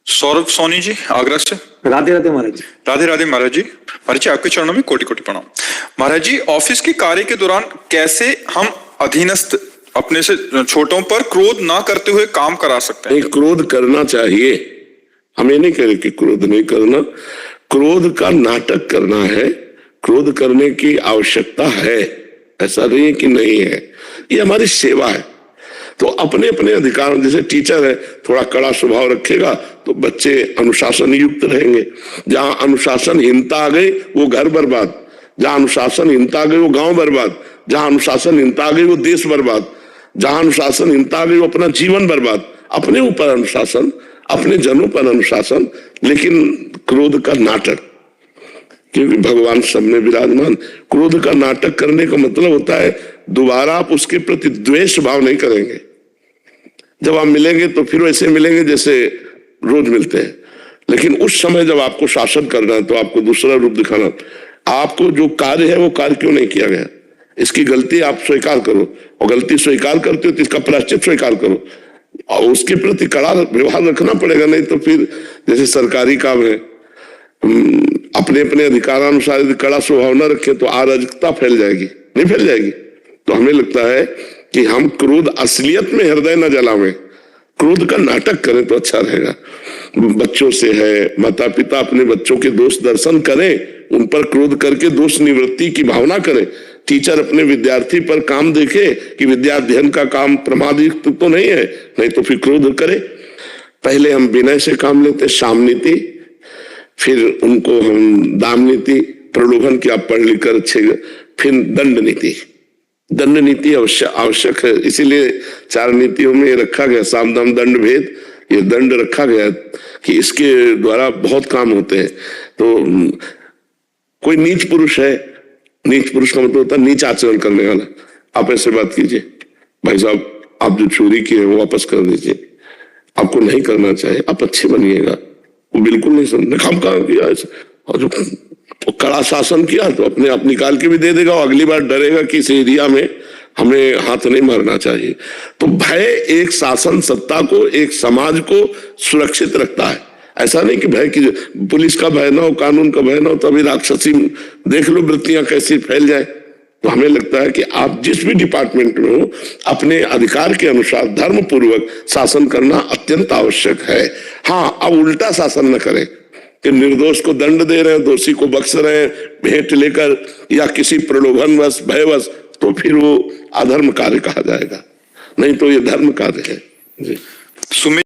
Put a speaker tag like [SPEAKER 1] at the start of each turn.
[SPEAKER 1] सौरभ सोनी जी आगरा से।
[SPEAKER 2] राधे राधे महाराज जी।
[SPEAKER 1] राधे राधे महाराज जी। महाराज जी आपके चरणों में कोटि कोटि प्रणाम। महाराज जी ऑफिस के कार्य के दौरान कैसे हम अधीनस्थ अपने से छोटों पर क्रोध ना करते हुए काम करा सकते हैं?
[SPEAKER 3] क्रोध करना चाहिए, हम ये नहीं कह रहे कि क्रोध नहीं करना, क्रोध का नाटक करना है, क्रोध करने की आवश्यकता है, ऐसा नहीं है कि नहीं है, ये हमारी सेवा है। तो अपने अपने अधिकार, जैसे टीचर है थोड़ा कड़ा स्वभाव रखेगा तो बच्चे अनुशासन युक्त रहेंगे। जहां अनुशासनहीनता आ गई वो घर बर्बाद, जहां अनुशासनहीनता आ गई वो गांव बर्बाद, जहां अनुशासनहीनता आ गई वो देश बर्बाद, जहां अनुशासनहीनता आ गई वो अपना जीवन बर्बाद। अपने ऊपर अनुशासन, अपने जनों पर अनुशासन, लेकिन क्रोध का नाटक, क्योंकि भगवान सब में विराजमान। क्रोध का नाटक करने का मतलब होता है दोबारा आप उसके प्रति द्वेष भाव नहीं करेंगे। जब आप मिलेंगे तो फिर वैसे मिलेंगे जैसे रोज मिलते हैं, लेकिन उस समय जब आपको शासन करना है तो आपको दूसरा रूप दिखाना। आपको जो कार्य है वो कार्य क्यों नहीं किया गया, इसकी गलती आप स्वीकार करो, और गलती स्वीकार करते हो तो इसका प्रायश्चित स्वीकार करो, और उसके प्रति कड़ा व्यवहार रखना पड़ेगा। नहीं तो फिर जैसे सरकारी काम है, अपने अपने अधिकारानुसार यदि कड़ा स्वभाव न रखें तो अराजकता फैल जाएगी, नहीं फैल जाएगी। तो हमें लगता है कि हम क्रोध असलियत में हृदय न जलावें, क्रोध का नाटक करें तो अच्छा रहेगा। बच्चों से है, माता पिता अपने बच्चों के दोष दर्शन करें, उन पर क्रोध करके दोष निवृत्ति की भावना करें। टीचर अपने विद्यार्थी पर काम देखे कि विद्याध्ययन का काम प्रमादयुक्त तो नहीं है, नहीं तो फिर क्रोध करे। पहले हम विनय से काम लेते, साम नीति, फिर उनको हम दाम नीति, प्रलोभन की आप पढ़ लिख कर अच्छे, फिर दंड नीति। दंड नीति आवश्यक है, इसीलिए 4 नीतियों में रखा गया, साम दाम दंड भेद, ये दंड रखा गया कि इसके द्वारा बहुत काम होते हैं। तो कोई नीच पुरुष है, नीच पुरुष का मतलब होता है नीच आचरण करने वाला, आप ऐसे बात कीजिए, भाई साहब आप जो चोरी किए वो वापस कर दीजिए, आपको नहीं करना चाहिए, आप अच्छे बनिएगा। वो बिल्कुल नहीं समझ, काम किया ऐसा, और जो कड़ा शासन किया तो अपने आप निकाल के भी दे देगा, और अगली बार डरेगा कि इस एरिया में हमें हाथ नहीं मारना चाहिए। तो भय एक शासन सत्ता को, एक समाज को सुरक्षित रखता है। ऐसा नहीं कि भय की, पुलिस का भय ना हो, कानून का भय ना हो, तभी राक्षसी देख लो वृत्तियां कैसी फैल जाए। तो हमें लगता है कि आप जिस भी डिपार्टमेंट में हो, अपने अधिकार के अनुसार धर्म पूर्वक शासन करना अत्यंत आवश्यक है। हाँ, अब उल्टा शासन न करें कि निर्दोष को दंड दे रहे हैं, दोषी को बख्श रहे हैं भेंट लेकर या किसी प्रलोभनवश भयवश, तो फिर वो अधर्म कार्य कहा जाएगा, नहीं तो ये धर्म कार्य है। जी।